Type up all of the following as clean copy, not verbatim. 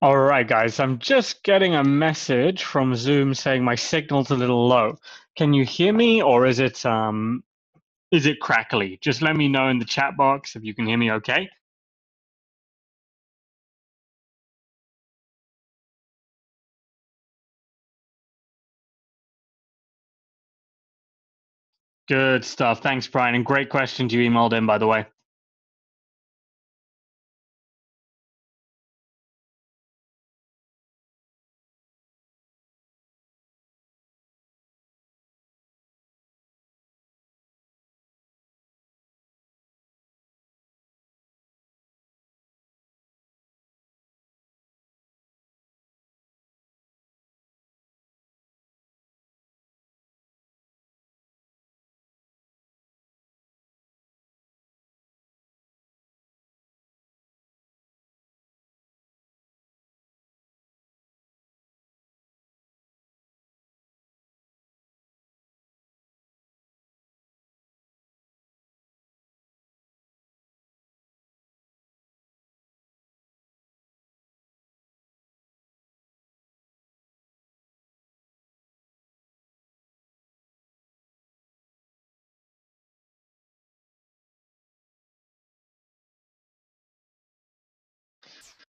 All right, guys, I'm just getting a message from Zoom saying my signal's a little low. Can you hear me or is it crackly? Just let me know in the chat box if you can hear me okay. Good stuff. Thanks, Brian. And great questions you emailed in, by the way.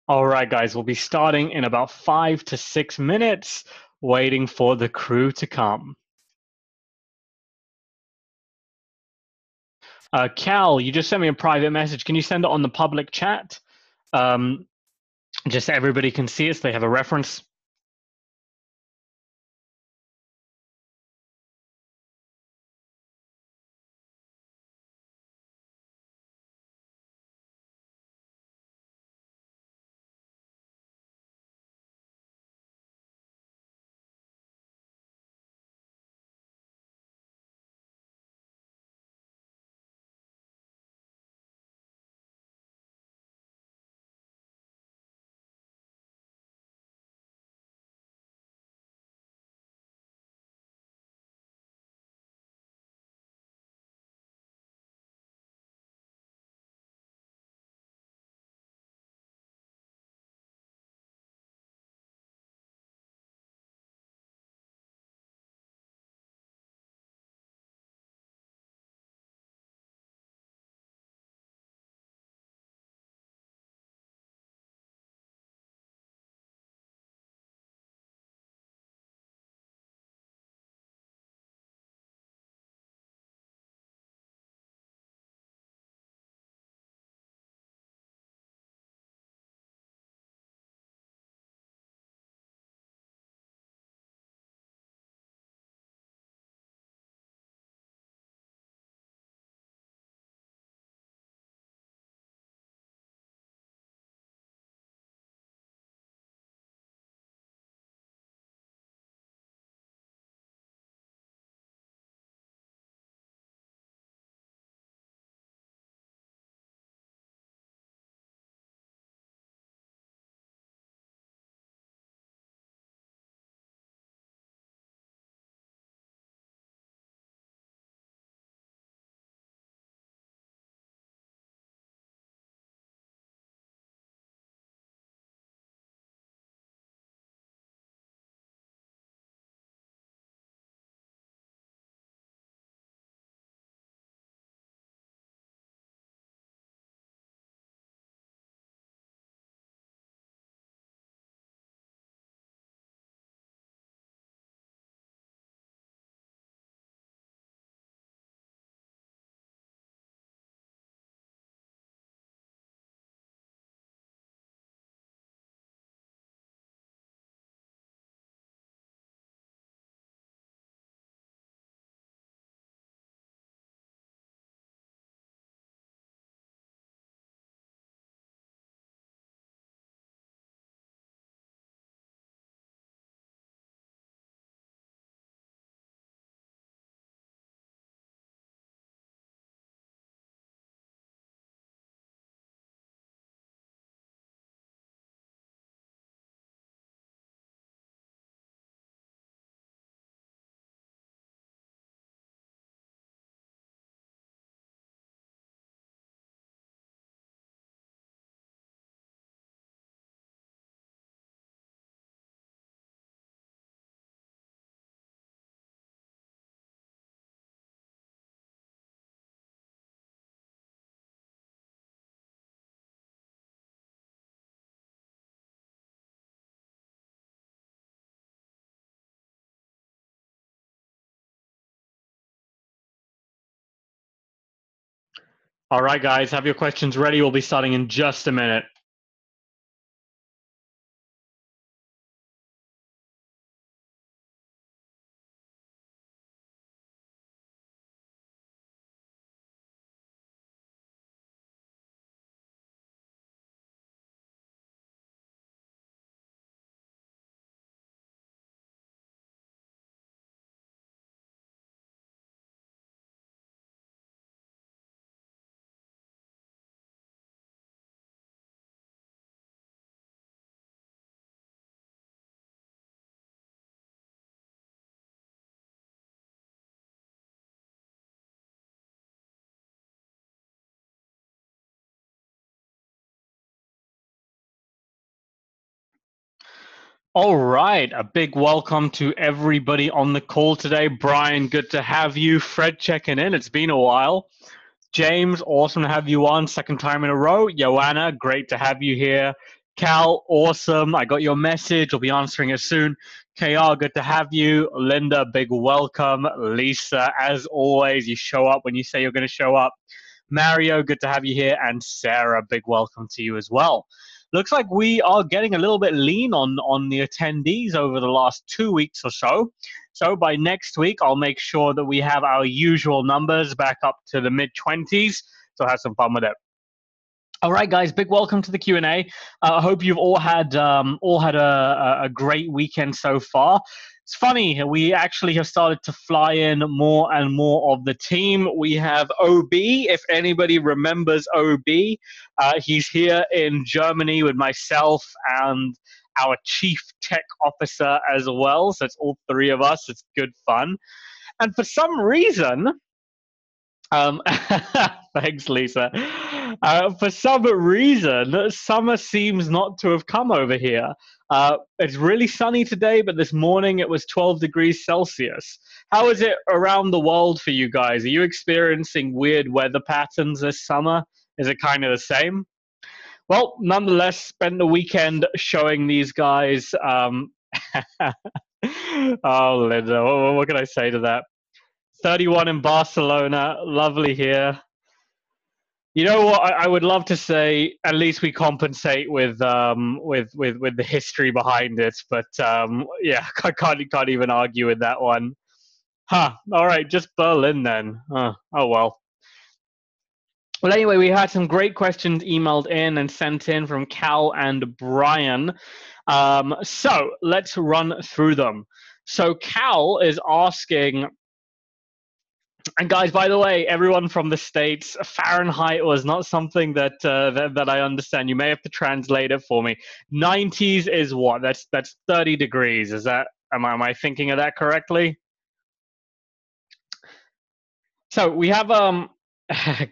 All right, guys, we'll be starting in about 5 to 6 minutes, waiting for the crew to come. Cal, you just sent me a private message. Can you send it on the public chat? Um, just so everybody can see it so they have a reference. All right, guys, have your questions ready. We'll be starting in just a minute. All right, a big welcome to everybody on the call today. Brian, good to have you. Fred checking in. It's been a while. James, awesome to have you on. Second time in a row. Joanna, great to have you here. Cal, awesome. I got your message. I'll be answering it soon. KR, good to have you. Linda, big welcome. Lisa, as always, you show up when you say you're going to show up. Mario, good to have you here. And Sarah, big welcome to you as well. Looks like we are getting a little bit lean on the attendees over the last 2 weeks or so. So by next week, I'll make sure that we have our usual numbers back up to the mid-20s. So have some fun with it. All right, guys, big welcome to the Q&A. I hope you've all had a great weekend so far. It's funny, we actually have started to fly in more and more of the team. We have OB, if anybody remembers OB. He's here in Germany with myself and our chief tech officer as well. So it's all three of us. It's good fun. And for some reason, thanks, Lisa. For some reason, summer seems not to have come over here. It's really sunny today, but this morning it was 12 degrees Celsius. How is it around the world for you guys? Are you experiencing weird weather patterns this summer? Is it kind of the same? Well, nonetheless, spent the weekend showing these guys. Oh, Linda, what can I say to that? 31 in Barcelona, lovely here. You know what? I would love to say at least we compensate with the history behind it, but yeah, I can't even argue with that one. Huh? All right, just Berlin then. Oh well. Well, anyway, we had some great questions emailed in and sent in from Cal and Brian. So let's run through them. So Cal is asking. And guys, by the way, everyone from the States, Fahrenheit was not something that I understand. You may have to translate it for me. 90s is what? That's 30 degrees. Is that am I thinking of that correctly? So we have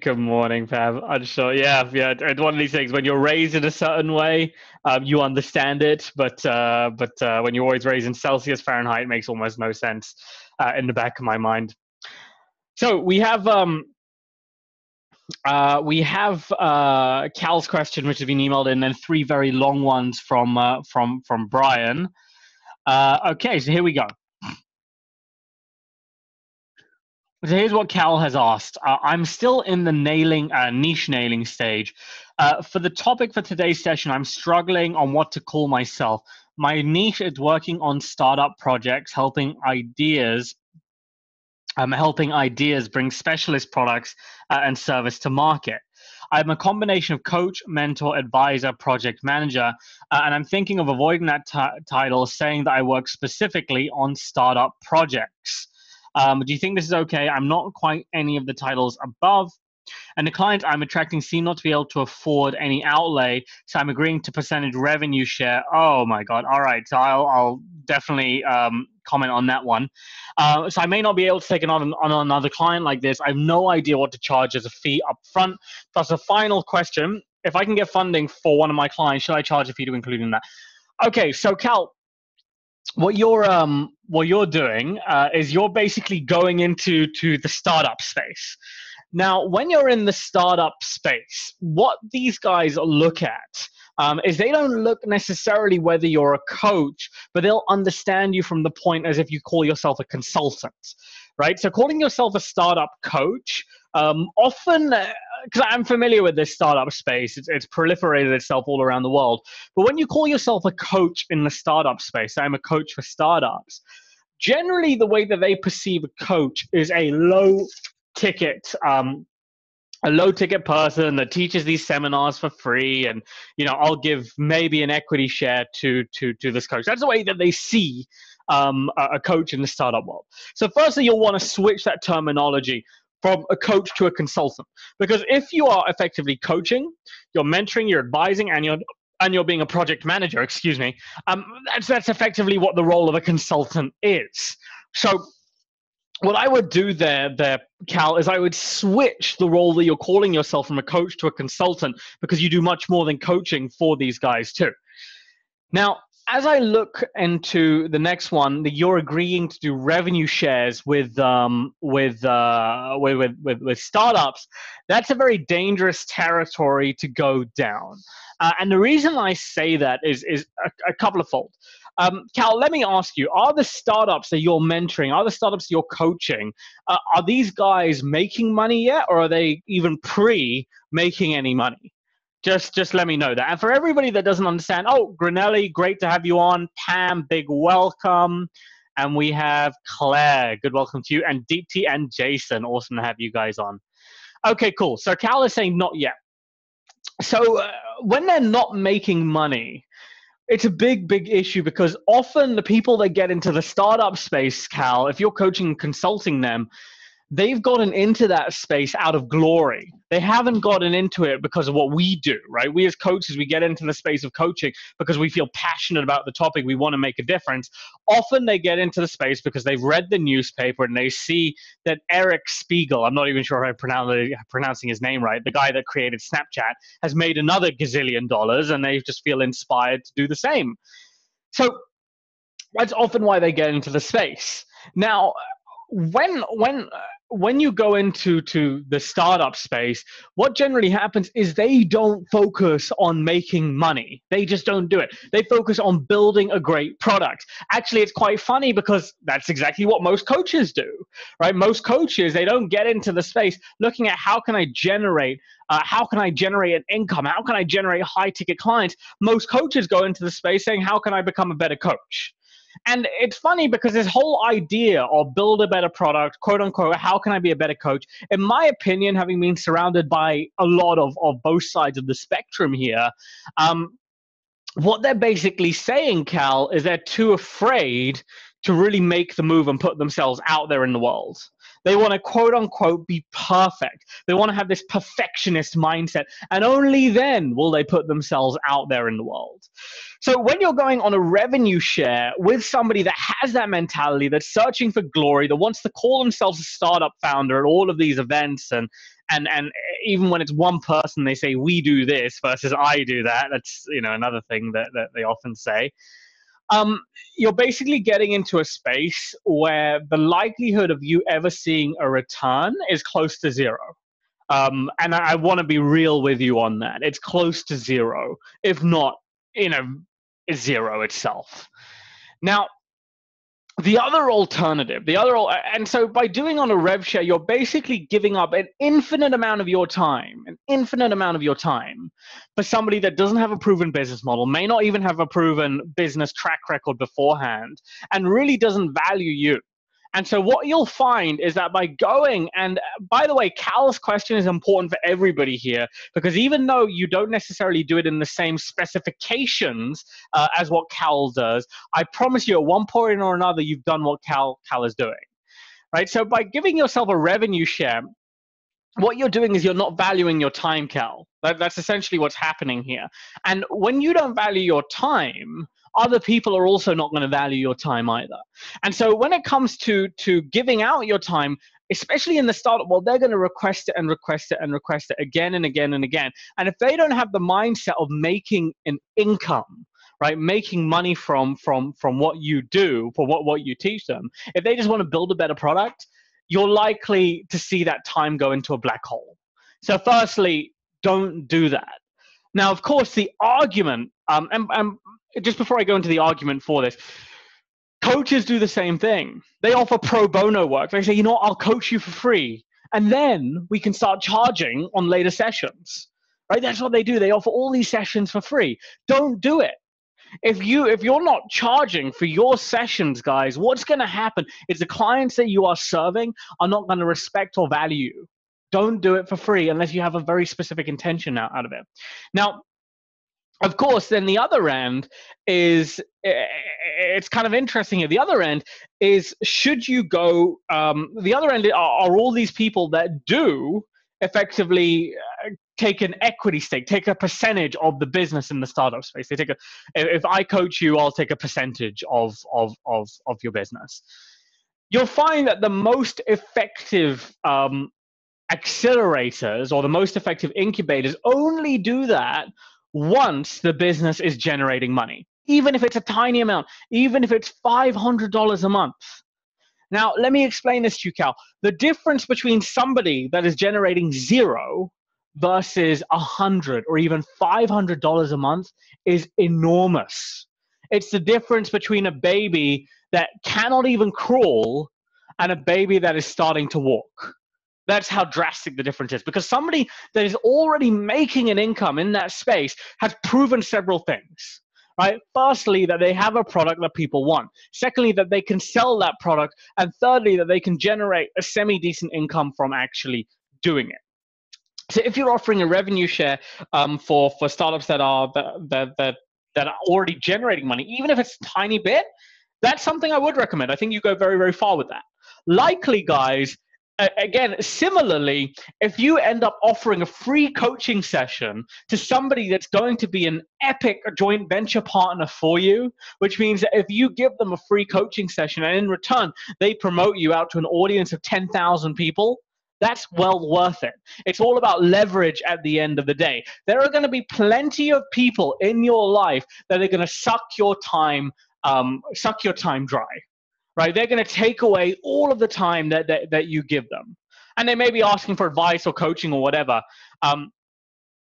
good morning, Pav. I'm sure. Yeah. It's one of these things when you're raised in a certain way, you understand it, but when you're always raised in Celsius, Fahrenheit, it makes almost no sense in the back of my mind. So we have Cal's question, which has been emailed in, and three very long ones from Brian. Okay, so here we go. So here's what Cal has asked. I'm still in the niche nailing stage. For the topic for today's session, I'm struggling on what to call myself. My niche is working on startup projects, helping ideas bring specialist products and service to market. I'm a combination of coach, mentor, advisor, project manager, and I'm thinking of avoiding that title, saying that I work specifically on startup projects. Do you think this is okay? I'm not quite any of the titles above. And the clients I'm attracting seem not to be able to afford any outlay, so I'm agreeing to percentage revenue share. Oh my God! All right, so I'll definitely comment on that one. So I may not be able to take it on another client like this. I have no idea what to charge as a fee up front. Plus, a final question: if I can get funding for one of my clients, should I charge a fee to include in that? Okay, so Cal, what you're doing is you're basically going into the startup space. Now, when you're in the startup space, what these guys look at is they don't look necessarily whether you're a coach, but they'll understand you from the point as if you call yourself a consultant, right? So calling yourself a startup coach Often, because I'm familiar with this startup space, it's proliferated itself all around the world. But when you call yourself a coach in the startup space, I'm a coach for startups. Generally, the way that they perceive a coach is ticket a low ticket person that teaches these seminars for free, and I'll give maybe an equity share to this coach. That's the way that they see a coach in the startup world. So firstly, you'll want to switch that terminology from a coach to a consultant, because if you are effectively coaching, you're mentoring, you're advising, and you're being a project manager, excuse me, that's effectively what the role of a consultant is. So what I would do there, Cal, is I would switch the role that you're calling yourself from a coach to a consultant, because you do much more than coaching for these guys too. Now, as I look into the next one, that you're agreeing to do revenue shares with startups, that's a very dangerous territory to go down. And the reason I say that is a couple of fold. Cal, let me ask you, are the startups that you're mentoring, are the startups you're coaching, are these guys making money yet, or are they even pre-making any money? Just let me know that. And for everybody that doesn't understand, Granelli, great to have you on. Pam, big welcome. And we have Claire, good welcome to you. And Deepti and Jason, awesome to have you guys on. Okay, cool. So Cal is saying not yet. So when they're not making money, it's a big issue, because often the people that get into the startup space, Cal, if you're coaching and consulting them, they've gotten into that space out of glory. They haven't gotten into it because of what we do, right? We as coaches, we get into the space of coaching because we feel passionate about the topic. We want to make a difference. Often they get into the space because they've read the newspaper and they see that Eric Spiegel, I'm not even sure if I'm pronouncing his name right, the guy that created Snapchat, has made another gazillion dollars, and they just feel inspired to do the same. So that's often why they get into the space. Now, when you go into the startup space, what generally happens is they don't focus on making money. They just don't do it. They focus on building a great product. Actually, it's quite funny, because that's exactly what most coaches do, right? Most coaches, they don't get into the space looking at how can I generate an income? How can I generate high ticket clients? Most coaches go into the space saying, how can I become a better coach? And it's funny, because this whole idea of build a better product, quote unquote, how can I be a better coach? In my opinion, having been surrounded by a lot of both sides of the spectrum here, what they're basically saying, Cal, is they're too afraid to really make the move and put themselves out there in the world. They want to, quote unquote, be perfect. They want to have this perfectionist mindset, and only then will they put themselves out there in the world. So when you're going on a revenue share with somebody that has that mentality, that's searching for glory, that wants to call themselves a startup founder at all of these events, and even when it's one person, they say, we do this versus I do that. That's another thing that they often say. You're basically getting into a space where the likelihood of you ever seeing a return is close to zero. And I want to be real with you on that. It's close to zero, if not, zero itself. Now, the other alternative, and so by doing on a rev share, you're basically giving up an infinite amount of your time for somebody that doesn't have a proven business model, may not even have a proven business track record beforehand, and really doesn't value you. And so what you'll find is that by going, and by the way, Cal's question is important for everybody here, because even though you don't necessarily do it in the same specifications as what Cal does, I promise you at one point or another, you've done what Cal is doing, right? So by giving yourself a revenue share, what you're doing is you're not valuing your time, Cal. That's essentially what's happening here. And when you don't value your time, other people are also not going to value your time either. And so when it comes to giving out your time, especially in the startup world, they're going to request it and request it and request it again and again and again. And if they don't have the mindset of making an income, right, making money from what you do, for what you teach them, if they just want to build a better product, you're likely to see that time go into a black hole. So firstly, don't do that. Now, of course, the argument, and just before I go into the argument for this, coaches do the same thing. They offer pro bono work. They say, I'll coach you for free. and then we can start charging on later sessions, right? That's what they do. They offer all these sessions for free. Don't do it. If you're not charging for your sessions, guys, what's going to happen is the clients that you are serving are not going to respect or value you. Don't do it for free unless you have a very specific intention out of it. Now, of course, then the other end is, it's kind of interesting here. The other end is, should you go, the other end are all these people that do effectively take an equity stake, take a percentage of the business in the startup space. They take if I coach you, I'll take a percentage of your business. You'll find that the most effective accelerators or the most effective incubators only do that once the business is generating money, even if it's a tiny amount, even if it's $500 a month. Now, let me explain this to you, Cal. The difference between somebody that is generating zero versus $100 or even $500 a month is enormous. It's the difference between a baby that cannot even crawl and a baby that is starting to walk. That's how drastic the difference is, because somebody that is already making an income in that space has proven several things, right? Firstly, that they have a product that people want. Secondly, that they can sell that product. And thirdly, that they can generate a semi-decent income from actually doing it. So if you're offering a revenue share for startups that are already generating money, even if it's a tiny bit, that's something I would recommend. I think you go very, very far with that. Likely, guys, again, similarly, if you end up offering a free coaching session to somebody that's going to be an epic joint venture partner for you, which means that if you give them a free coaching session and in return they promote you out to an audience of 10,000 people, that's well worth it. It's all about leverage at the end of the day. There are going to be plenty of people in your life that are going to suck your time dry. Right? They're going to take away all of the time that you give them. And they may be asking for advice or coaching or whatever. And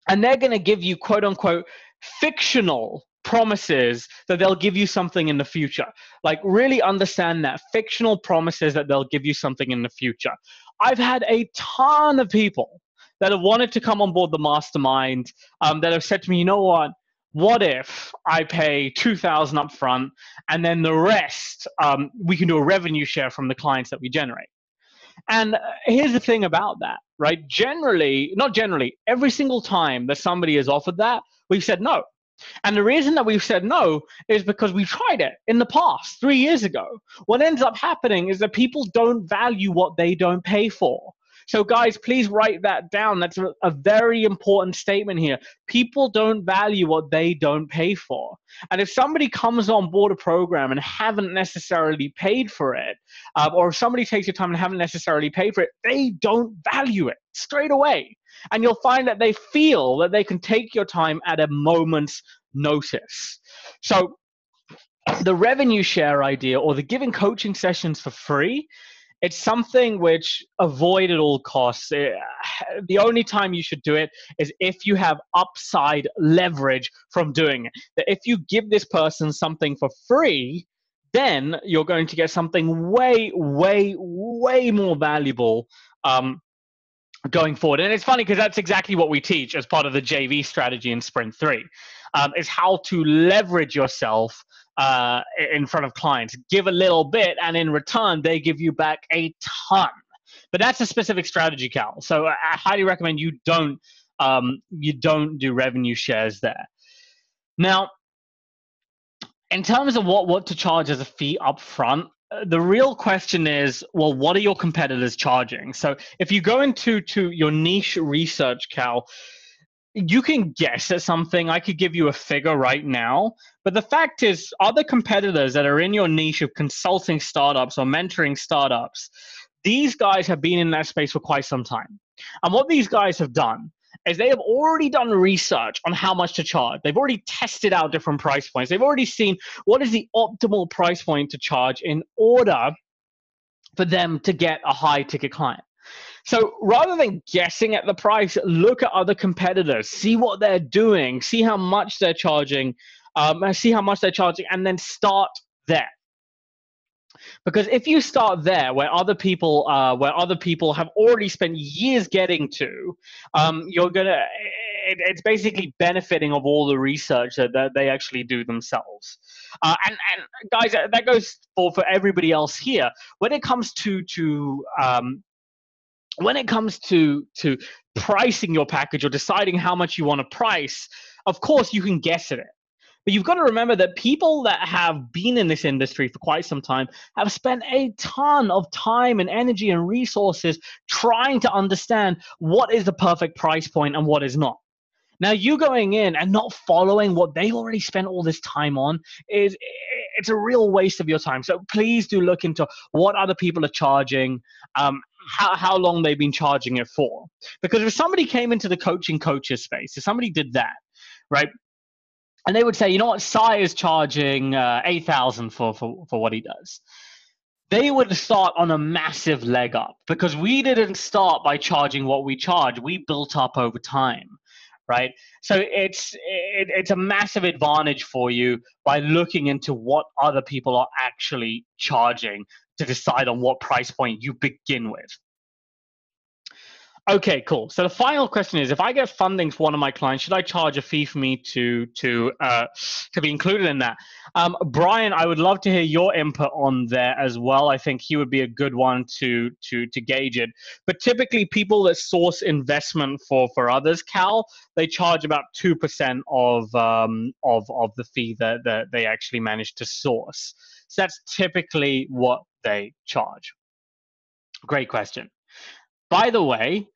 they're going to give you, quote unquote, fictional promises that they'll give you something in the future. Like, really understand that. Fictional promises that they'll give you something in the future. I've had a ton of people that have wanted to come on board the mastermind that have said to me, you know what if I pay $2,000 up front and then the rest, we can do a revenue share from the clients that we generate? And here's the thing about that, right? Not generally, every single time that somebody has offered that, we've said no. And the reason that we've said no is because we tried it in the past, 3 years ago. What ends up happening is that people don't value what they don't pay for. So guys, please write that down. That's a very important statement here. People don't value what they don't pay for. And if somebody comes on board a program and haven't necessarily paid for it, or if somebody takes your time and haven't necessarily paid for it, they don't value it straight away. And you'll find that they feel that they can take your time at a moment's notice. So the revenue share idea, or the giving coaching sessions for free, it's something which avoid at all costs. The only time you should do it is if you have upside leverage from doing it. That if you give this person something for free, then you're going to get something way, way, way more valuable going forward. And it's funny because that's exactly what we teach as part of the JV strategy in Sprint 3, is how to leverage yourself in front of clients. Give a little bit, and in return, they give you back a ton. But that's a specific strategy, Cal. So I highly recommend you don't do revenue shares there. Now, in terms of what to charge as a fee up front, the real question is, well, what are your competitors charging? So if you go into your niche research, Cal, you can guess at something. I could give you a figure right now, but the fact is, other competitors that are in your niche of consulting startups or mentoring startups, these guys have been in that space for quite some time. And what these guys have done is they have already done research on how much to charge. They've already tested out different price points. They've already seen what is the optimal price point to charge in order for them to get a high ticket client. So rather than guessing at the price, look at other competitors, see what they're doing, see how much they're charging, and then start there. Because if you start there, where other people have already spent years getting to, you're gonna. It's basically benefiting of all the research that they actually do themselves. And guys, that goes for everybody else here. When it comes to pricing your package or deciding how much you want to price, of course you can guess at it. But you've got to remember that people that have been in this industry for quite some time have spent a ton of time and energy and resources trying to understand what is the perfect price point and what is not. Now, you going in and not following what they already spent all this time on it's a real waste of your time. So please do look into what other people are charging, how long they've been charging it for. Because if somebody came into the coaches space, if somebody did that, right? And they would say, you know what, Sai is charging 8,000 for what he does. They would start on a massive leg up because we didn't start by charging what we charge. We built up over time, right? So it's a massive advantage for you by looking into what other people are actually charging to decide on what price point you begin with. Okay, cool. So the final question is, if I get funding for one of my clients, should I charge a fee for me to be included in that? Brian, I would love to hear your input on there as well. I think he would be a good one to gauge it. But typically, people that source investment for others, Cal, they charge about 2% of the fee that they actually manage to source. So that's typically what they charge. Great question. By the way,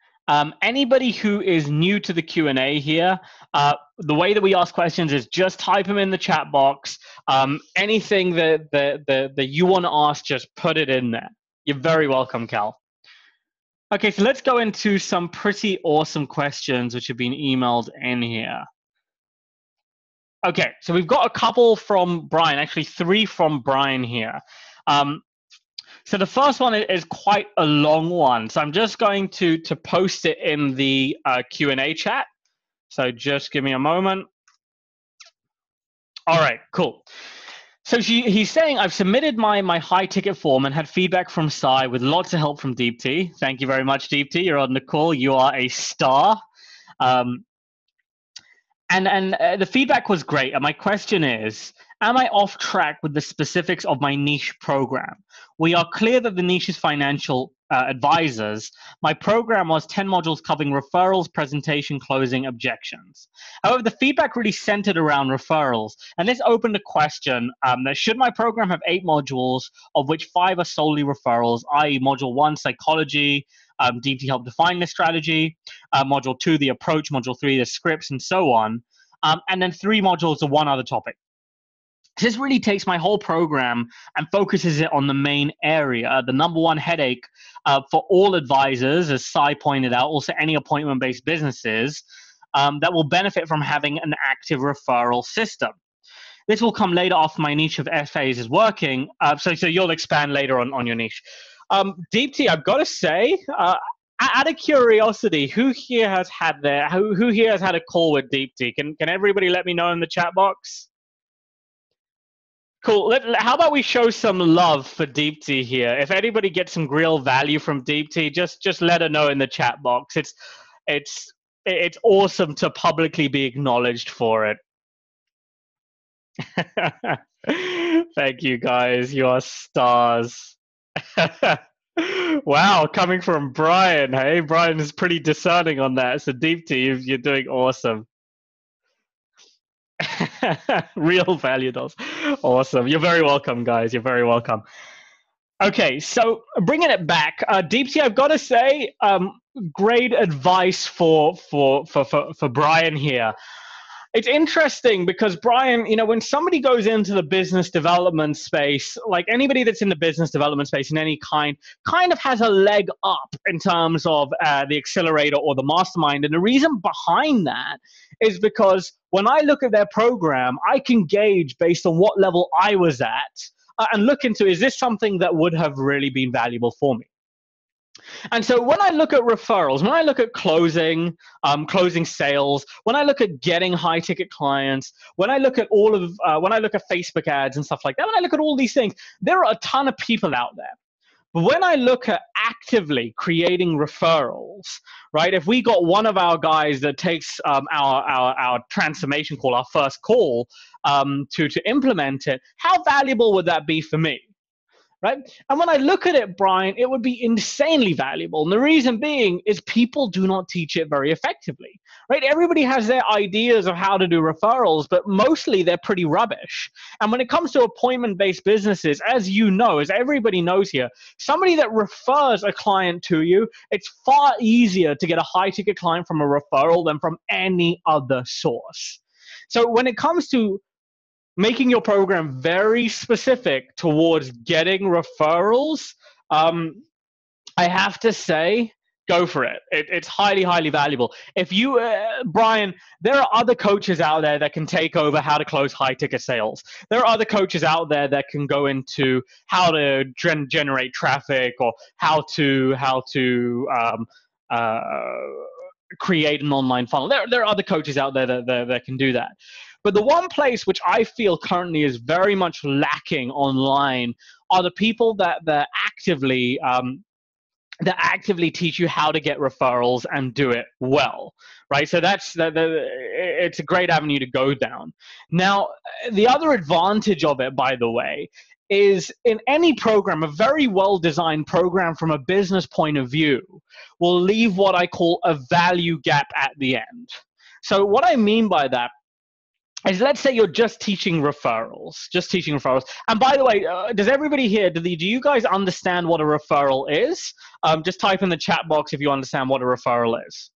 anybody who is new to the Q&A here, the way that we ask questions is just type them in the chat box. Anything that you want to ask, just put it in there. You're very welcome, Cal. Okay, so let's go into some pretty awesome questions which have been emailed in here. Okay, so we've got a couple from Brian, actually 3 from Brian here. So the first one is quite a long one. So I'm just going to post it in the Q&A chat. So just give me a moment. All right, cool. So he's saying, I've submitted my high ticket form and had feedback from Sai with lots of help from Deepti. Thank you very much, Deepti. You're on the call. You are a star. And the feedback was great. And my question is, am I off track with the specifics of my niche program? We are clear that the niche is financial advisors. My program was 10 modules covering referrals, presentation, closing, objections. However, the feedback really centered around referrals. And this opened a question that should my program have 8 modules, of which 5 are solely referrals, i.e. module 1, psychology, Deepti helped define this strategy, module 2, the approach, module 3, the scripts, and so on. And then 3 modules of one other topic. This really takes my whole program and focuses it on the main area, the number one headache for all advisors, as Sai pointed out, also any appointment-based businesses that will benefit from having an active referral system. This will come later after my niche of FAs is working, so you'll expand later on your niche. Deepti, I've got to say, out of curiosity, who here has had a call with Deepti? Can everybody let me know in the chat box? Cool. How about we show some love for Deepti here? If anybody gets some real value from Deepti, just let her know in the chat box. It's awesome to publicly be acknowledged for it. Thank you, guys. You are stars. Wow, coming from Brian. Hey, Brian is pretty discerning on that. So Deepti, you're doing awesome. Real value dolls. Awesome. You're very welcome, guys. You're very welcome. Okay, so bringing it back, Deepti, I've got to say, great advice for Brian here. It's interesting because Brian, when somebody goes into the business development space, like anybody that's in the business development space in any kind of has a leg up in terms of the accelerator or the mastermind. And the reason behind that is because when I look at their program, I can gauge based on what level I was at and look into, is this something that would have really been valuable for me? And so when I look at referrals, when I look at closing sales, when I look at getting high ticket clients, when I look at when I look at Facebook ads and stuff like that, when I look at all these things, there are a ton of people out there. But when I look at actively creating referrals, right? If we got one of our guys that takes our transformation call, our first call, to implement it, how valuable would that be for me? Right? And when I look at it, Brian, it would be insanely valuable. And the reason being is people do not teach it very effectively, right? Everybody has their ideas of how to do referrals, but mostly they're pretty rubbish. And when it comes to appointment-based businesses, as you know, as everybody knows here, somebody that refers a client to you, it's far easier to get a high-ticket client from a referral than from any other source. So when it comes to making your program very specific towards getting referrals, I have to say, go for it. It's highly, highly valuable. If you, Brian, there are other coaches out there that can take over how to close high ticket sales. There are other coaches out there that can go into how to generate traffic or how to create an online funnel. There are other coaches out there that can do that. But the one place which I feel currently is very much lacking online are the people that actively teach you how to get referrals and do it well, right? So it's a great avenue to go down. Now, the other advantage of it, by the way, is in any program, a very well-designed program from a business point of view will leave what I call a value gap at the end. So what I mean by that is, let's say you're just teaching referrals. And by the way, does everybody here, do you guys understand what a referral is? Just type in the chat box if you understand what a referral is.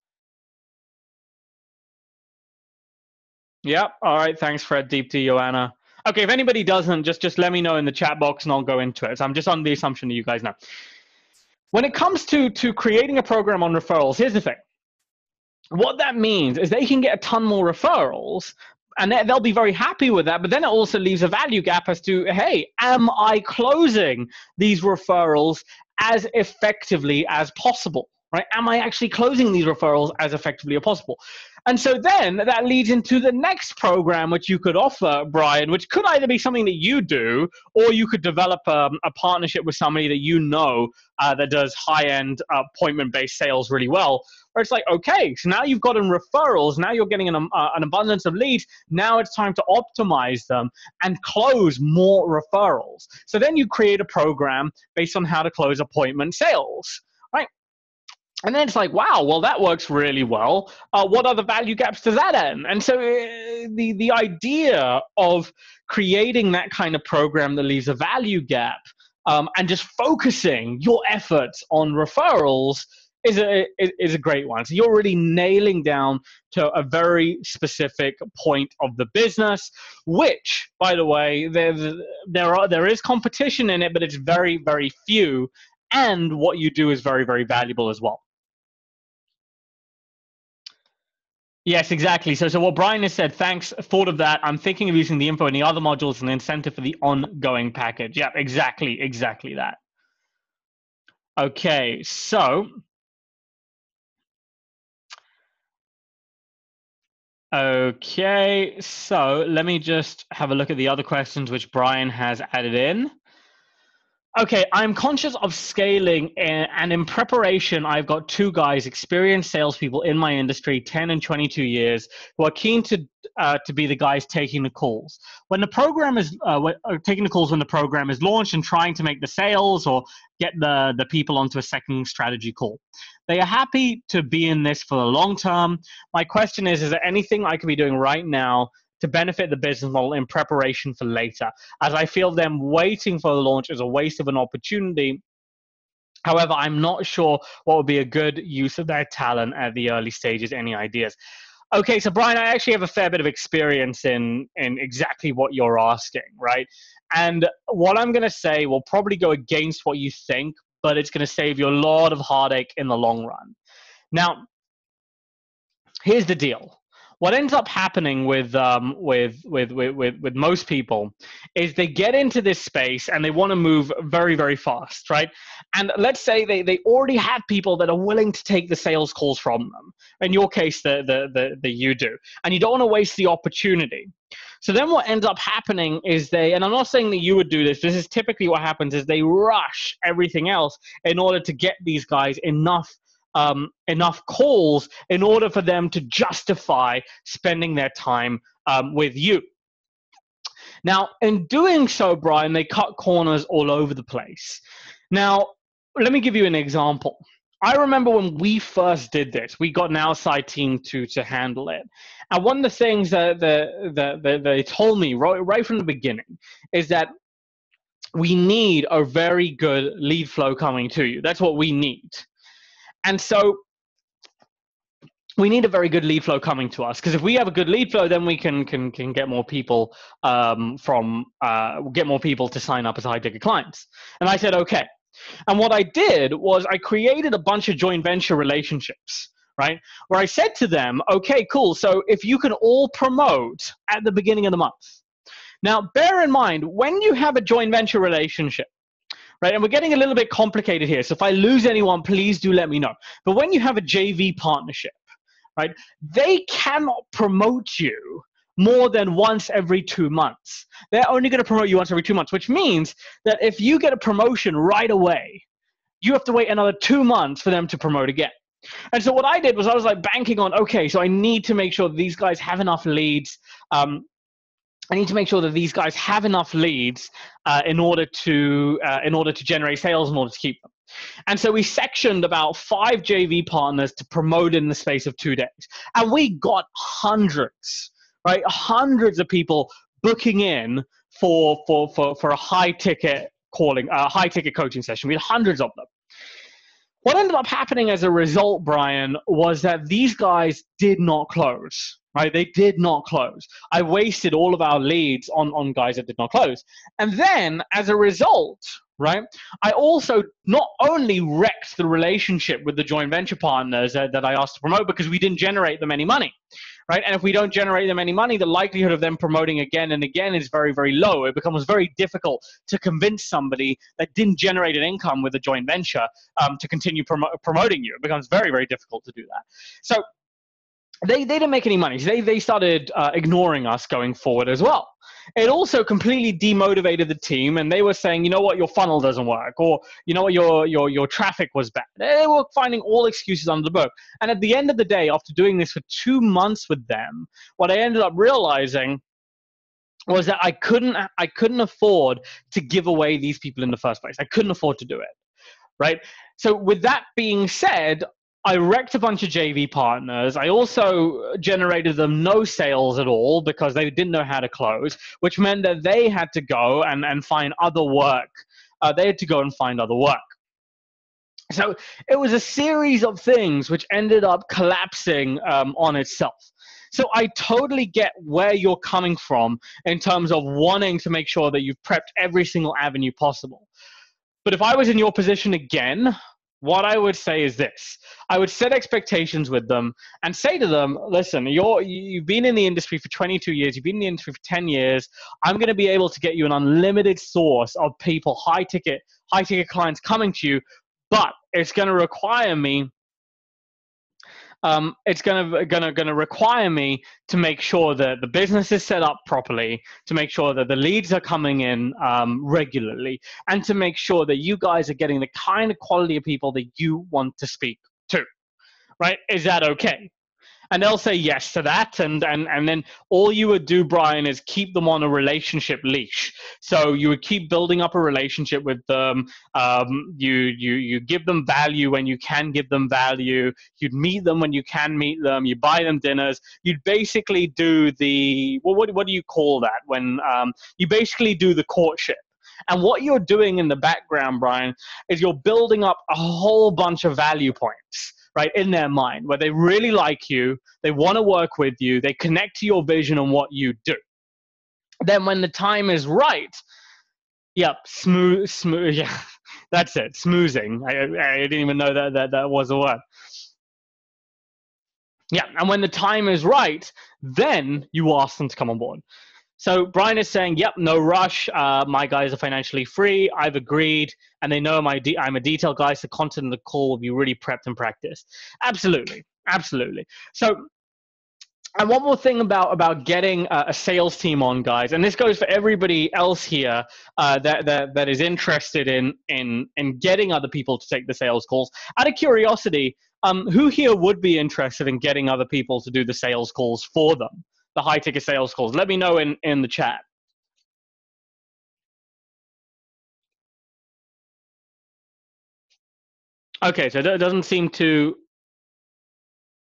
Yep. All right. Thanks, Fred, Deepti, Joanna. Okay, if anybody doesn't, just let me know in the chat box and I'll go into it. So I'm just on the assumption that you guys know. When it comes to creating a program on referrals, here's the thing. What that means is they can get a ton more referrals, and they'll be very happy with that, but then it also leaves a value gap as to, hey, am I closing these referrals as effectively as possible, right? Am I actually closing these referrals as effectively as possible? And so then that leads into the next program which you could offer, Brian, which could either be something that you do, or you could develop a partnership with somebody that you know that does high-end appointment-based sales really well, where it's like, okay, so now you've gotten referrals, now you're getting an abundance of leads, now it's time to optimize them and close more referrals. So then you create a program based on how to close appointment sales, right? And then it's like, wow, well, that works really well. What other value gaps does that end? And so the idea of creating that kind of program that leaves a value gap and just focusing your efforts on referrals is a great one. So you're really nailing down to a very specific point of the business, which, by the way, there is competition in it, but it's very, very few. And what you do is very, very valuable as well. Yes, exactly. So what Brian has said, thanks, thought of that. I'm thinking of using the info in the other modules as an incentive for the ongoing package. Yeah, exactly that. Okay, so let me just have a look at the other questions which Brian has added in. Okay, I'm conscious of scaling, and in preparation, I've got two guys, experienced salespeople in my industry, 10 and 22 years, who are keen to be the guys taking the calls. When the program is taking the calls when the program is launched and trying to make the sales or get the people onto a second strategy call. They are happy to be in this for the long term. My question is there anything I could be doing right now to benefit the business model in preparation for later, as I feel them waiting for the launch is a waste of an opportunity. However, I'm not sure what would be a good use of their talent at the early stages. Any ideas? Okay, so Brian, I actually have a fair bit of experience in exactly what you're asking, right? And what I'm going to say will probably go against what you think, but it's going to save you a lot of heartache in the long run. Now, here's the deal. what ends up happening with most people is they get into this space and they want to move very, very fast, right? And let's say they already have people that are willing to take the sales calls from them. In your case, the you do, and you don't want to waste the opportunity. So then what ends up happening is and I'm not saying that you would do this, this is typically what happens, is they rush everything else in order to get these guys enough calls in order for them to justify spending their time with you. Now, in doing so, Brian, they cut corners all over the place. Now, let me give you an example. I remember when we first did this, we got an outside team to handle it. And one of the things that they told me right from the beginning is that we need a very good lead flow coming to you. That's what we need. And so we need a very good lead flow coming to us, because if we have a good lead flow, then we can get more people get more people to sign up as high ticket clients. And I said, okay. And what I did was I created a bunch of joint venture relationships, right? Where I said to them, okay, cool. So if you can all promote at the beginning of the month. Now, bear in mind, when you have a joint venture relationship, right, and we're getting a little bit complicated here, so if I lose anyone, please do let me know. But when you have a JV partnership, right, they cannot promote you more than once every 2 months. They're only going to promote you once every 2 months, which means that if you get a promotion right away, you have to wait another 2 months for them to promote again. And so what I did was I was like banking on, okay, so I need to make sure that these guys have enough leads. I need to make sure that these guys have enough leads in order to generate sales, in order to keep them. And so we sectioned about 5 JV partners to promote in the space of 2 days. And we got hundreds, right? Hundreds of people booking in for a high ticket coaching session. We had hundreds of them. What ended up happening as a result, Brian, was that these guys did not close, right? They did not close. I wasted all of our leads on guys that did not close. And then as a result, right, I also not only wrecked the relationship with the joint venture partners that I asked to promote, because we didn't generate them any money, right? And if we don't generate them any money, the likelihood of them promoting again and again is very, very low. It becomes very difficult to convince somebody that didn't generate an income with a joint venture to continue promoting you. It becomes very, very difficult to do that. So they didn't make any money. They started ignoring us going forward as well. It also completely demotivated the team, and they were saying, you know what, your funnel doesn't work, or you know what, your traffic was bad. They were finding all excuses under the book. And at the end of the day, after doing this for 2 months with them, what I ended up realizing was that I couldn't afford to give away these people in the first place. I couldn't afford to do it, right? So with that being said, I wrecked a bunch of JV partners. I also generated them no sales at all because they didn't know how to close, which meant that they had to go and find other work. They had to go and find other work. So it was a series of things which ended up collapsing on itself. So I totally get where you're coming from in terms of wanting to make sure that you've prepped every single avenue possible. But if I was in your position again, what I would say is this. I would set expectations with them and say to them, listen, you've been in the industry for 22 years. You've been in the industry for 10 years. I'm going to be able to get you an unlimited source of people, high ticket clients coming to you, but it's going to require me require me to make sure that the business is set up properly, to make sure that the leads are coming in regularly, and to make sure that you guys are getting the kind of quality of people that you want to speak to, right? Is that okay? And they'll say yes to that, and then all you would do, Brian, is keep them on a relationship leash. So you would keep building up a relationship with them. You give them value when you can give them value. You'd meet them when you can meet them. You buy them dinners. You'd basically do what do you call that? When you basically do the courtship. And what you're doing in the background, Brian, is you're building up a whole bunch of value points, right, in their mind, where they really like you, they want to work with you, they connect to your vision and what you do. Then when the time is right, yep, smooth, yeah, that's it, smoozing. I didn't even know that was a word. Yeah, and when the time is right, then you ask them to come on board. So Brian is saying, yep, no rush. My guys are financially free. I've agreed, and they know I'm a detailed guy, so content in the call will be really prepped and practiced. Absolutely, absolutely. So, and one more thing about getting a sales team on, guys, and this goes for everybody else here that is interested in getting other people to take the sales calls. Out of curiosity, who here would be interested in getting other people to do the sales calls for them? The high ticket sales calls. Let me know in the chat. Okay, so it doesn't seem to.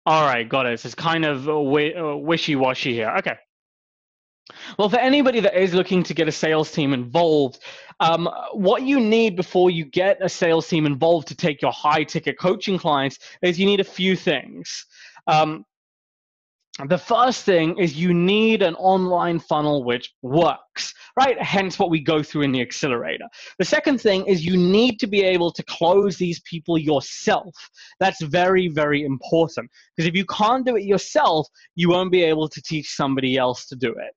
All right, got it. So it's kind of wishy-washy here. Okay. Well, for anybody that is looking to get a sales team involved, what you need before you get a sales team involved to take your high ticket coaching clients is you need a few things. The first thing is you need an online funnel which works, right? Hence what we go through in the accelerator. The second thing is you need to be able to close these people yourself. That's very, very important, because if you can't do it yourself, you won't be able to teach somebody else to do it.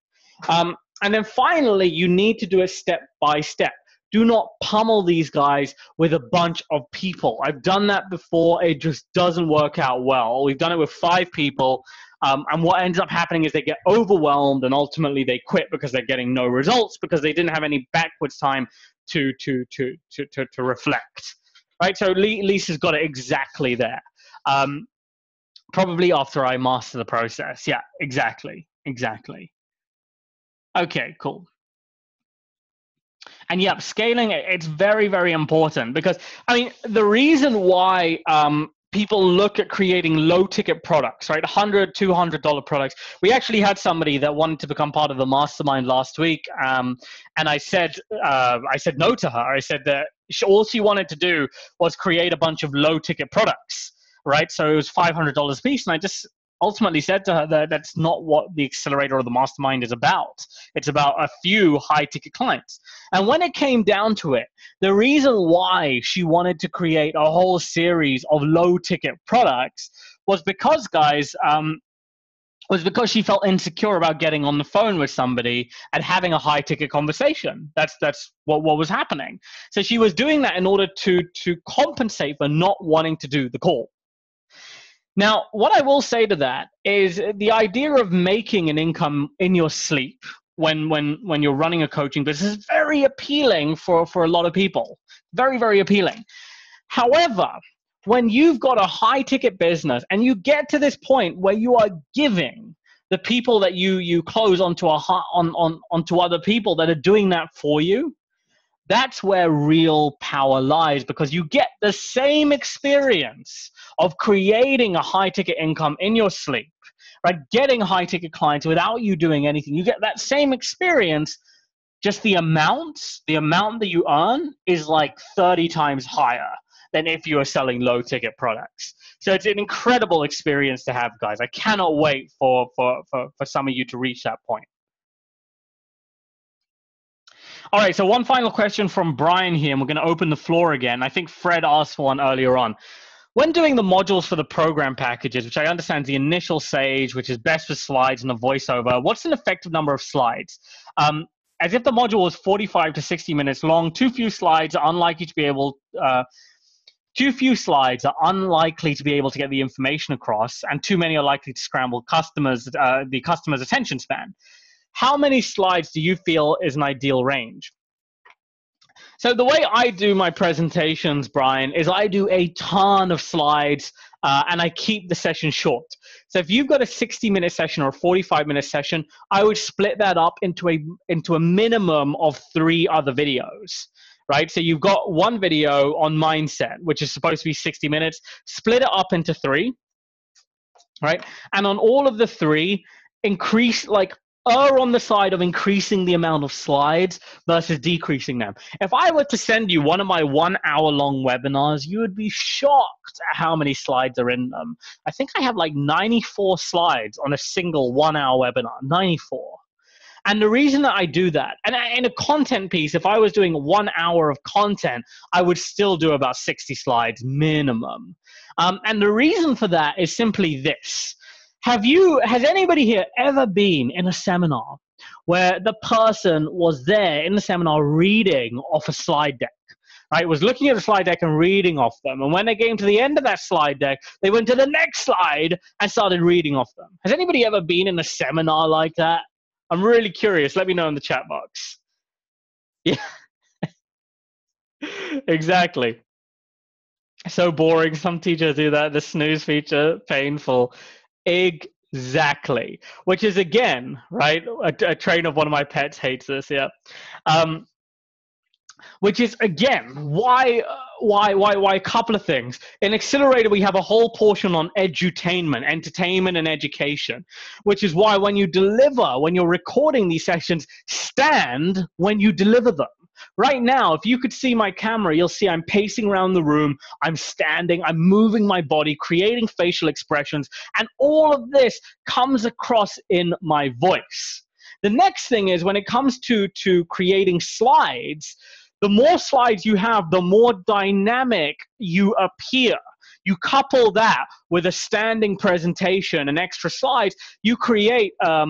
And then finally, you need to do it step by step. Do not pummel these guys with a bunch of people. I've done that before. It just doesn't work out well. We've done it with 5 people. And what ends up happening is they get overwhelmed and ultimately they quit because they're getting no results because they didn't have any backwards time to reflect. Right? So Lisa's got it exactly there. Probably after I master the process. Yeah, exactly. Exactly. Okay, cool. And yep, scaling, it's very, very important because, I mean, the reason why people look at creating low ticket products, right? $100, $200 products. We actually had somebody that wanted to become part of the mastermind last week. And I said no to her. I said that all she wanted to do was create a bunch of low ticket products, right? So it was $500 a piece. And I just ultimately said to her that that's not what the accelerator or the mastermind is about. It's about a few high ticket clients. And when it came down to it, the reason why she wanted to create a whole series of low ticket products was because, guys, was because she felt insecure about getting on the phone with somebody and having a high ticket conversation. That's what was happening. So she was doing that in order to compensate for not wanting to do the call. Now, what I will say to that is the idea of making an income in your sleep when you're running a coaching business is very appealing for a lot of people. Very, very appealing. However, when you've got a high ticket business and you get to this point where you are giving the people that you close onto other people that are doing that for you, that's where real power lies, because you get the same experience of creating a high ticket income in your sleep, right? Getting high ticket clients without you doing anything. You get that same experience, just the amount that you earn is like 30 times higher than if you are selling low ticket products. So it's an incredible experience to have, guys. I cannot wait for some of you to reach that point. All right, so one final question from Brian here, and we're going to open the floor again. I think Fred asked one earlier on. When doing the modules for the program packages, which I understand is the initial stage, which is best for slides and a voiceover, what's an effective number of slides? As if the module was 45 to 60 minutes long, too few slides are unlikely to be able to get the information across, and too many are likely to scramble the customer's attention span. How many slides do you feel is an ideal range? So the way I do my presentations, Brian, is I do a ton of slides and I keep the session short. So if you've got a 60-minute session or a 45-minute session, I would split that up into a minimum of 3 other videos. Right? So you've got one video on mindset, which is supposed to be 60 minutes, split it up into 3, right? And on all of the 3, err on the side of increasing the amount of slides versus decreasing them. If I were to send you one of my 1-hour-long webinars, you would be shocked at how many slides are in them. I think I have like 94 slides on a single 1-hour webinar, 94. And the reason that I do that, and in a content piece, if I was doing 1 hour of content, I would still do about 60 slides minimum. And the reason for that is simply this. Has anybody here ever been in a seminar where the person was there in the seminar reading off a slide deck? Right, was looking at the slide deck and reading off them. And when they came to the end of that slide deck, they went to the next slide and started reading off them. Has anybody ever been in a seminar like that? I'm really curious. Let me know in the chat box. Yeah, exactly. So boring. Some teachers do that. The snooze feature, painful. Exactly. Which is, again, right, a train of one of my pets hates this, yeah. Which is, again, why a couple of things. In Accelerator, we have a whole portion on edutainment, entertainment and education, which is why when you deliver, when you're recording these sessions, stand when you deliver them. Right now, if you could see my camera, you'll see I'm pacing around the room, I'm standing, I'm moving my body, creating facial expressions, and all of this comes across in my voice. The next thing is when it comes to creating slides, the more slides you have, the more dynamic you appear. You couple that with a standing presentation and extra slides, you create a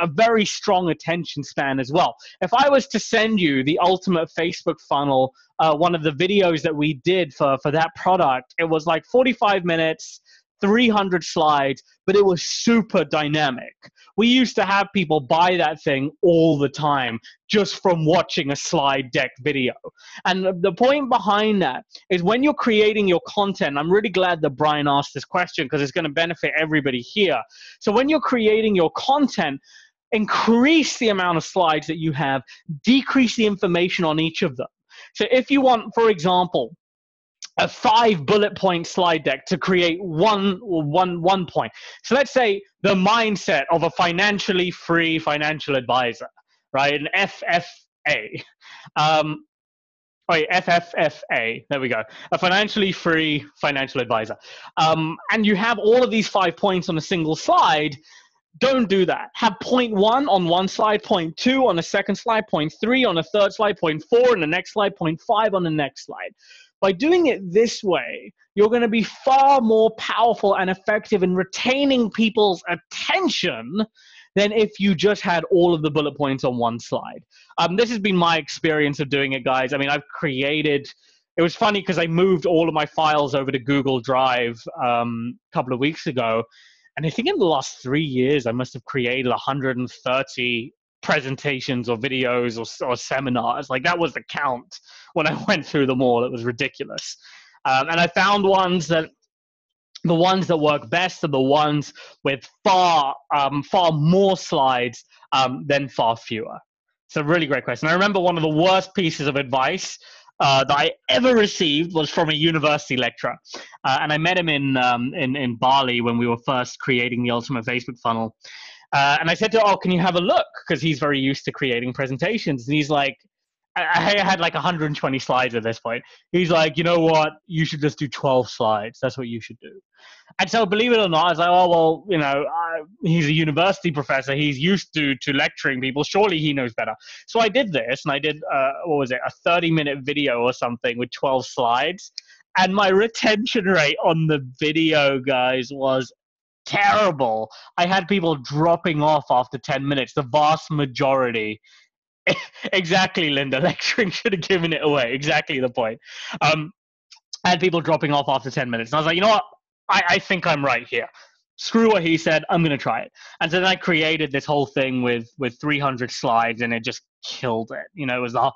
very strong attention span as well. If I was to send you the ultimate Facebook funnel, one of the videos that we did for that product, it was like 45 minutes, 300 slides, but it was super dynamic. We used to have people buy that thing all the time just from watching a slide deck video. And the point behind that is when you're creating your content, I'm really glad that Brian asked this question because it's going to benefit everybody here. So when you're creating your content, increase the amount of slides that you have, decrease the information on each of them. So if you want, for example, a 5 bullet point slide deck to create one point. So let's say the mindset of a financially free financial advisor, right? An FFA. FFFA, there we go. A financially free financial advisor. And you have all of these 5 points on a single slide. Don't do that. Have point 1 on one slide, point 2 on the second slide, point 3 on the third slide, point 4 on the next slide, point 5 on the next slide. By doing it this way, you're going to be far more powerful and effective in retaining people's attention than if you just had all of the bullet points on one slide. This has been my experience of doing it, guys. I mean, I've created, it was funny because I moved all of my files over to Google Drive a couple of weeks ago. And I think in the last 3 years, I must have created 130 presentations or videos or seminars. Like that was the count when I went through them all. It was ridiculous. And I found the ones that work best are the ones with far more slides than far fewer. It's a really great question. I remember one of the worst pieces of advice that I ever received was from a university lecturer. And I met him in Bali when we were first creating the Ultimate Facebook Funnel. And I said to him, oh, can you have a look? Because he's very used to creating presentations. And he's like, I had like 120 slides at this point. He's like, you know what? You should just do 12 slides. That's what you should do. And so, believe it or not, I was like, oh, well, you know, he's a university professor. He's used to lecturing people. Surely he knows better. So I did this, and I did, what was it, a 30-minute video or something with 12 slides. And my retention rate on the video, guys, was terrible. I had people dropping off after 10 minutes, the vast majority. Exactly, Linda. Lecturing should have given it away. Exactly the point. I had people dropping off after 10 minutes. And I was like, you know what? I think I'm right here. Screw what he said. I'm going to try it. And so then I created this whole thing with 300 slides, and it just killed it. You know, it was our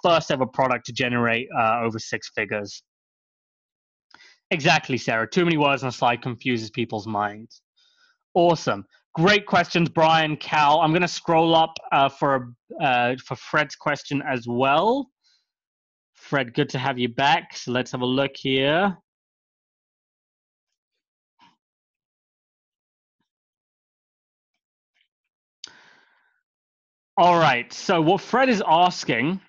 first ever product to generate over 6 figures. Exactly, Sarah. Too many words on a slide confuses people's minds. Awesome. Great questions, Brian, Cal. I'm going to scroll up for Fred's question as well. Fred, good to have you back. So let's have a look here. All right. So what Fred is asking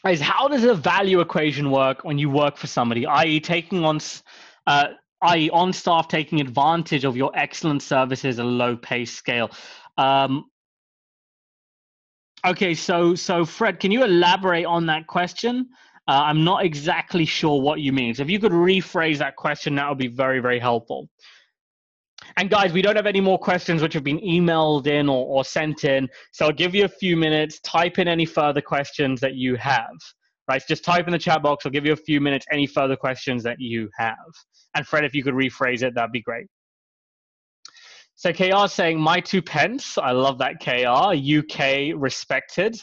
is, how does a value equation work when you work for somebody, i.e. taking on i.e. on staff taking advantage of your excellent services at a low pay scale? Okay, so Fred, can you elaborate on that question? I'm not exactly sure what you mean. So if you could rephrase that question, that would be very, very helpful. And guys, we don't have any more questions which have been emailed in or sent in. So I'll give you a few minutes. Type in any further questions that you have. Right? Just type in the chat box. I'll give you a few minutes. Any further questions that you have. And Fred, if you could rephrase it, that'd be great. So KR is saying, my 2 pence. I love that, KR. UK respected.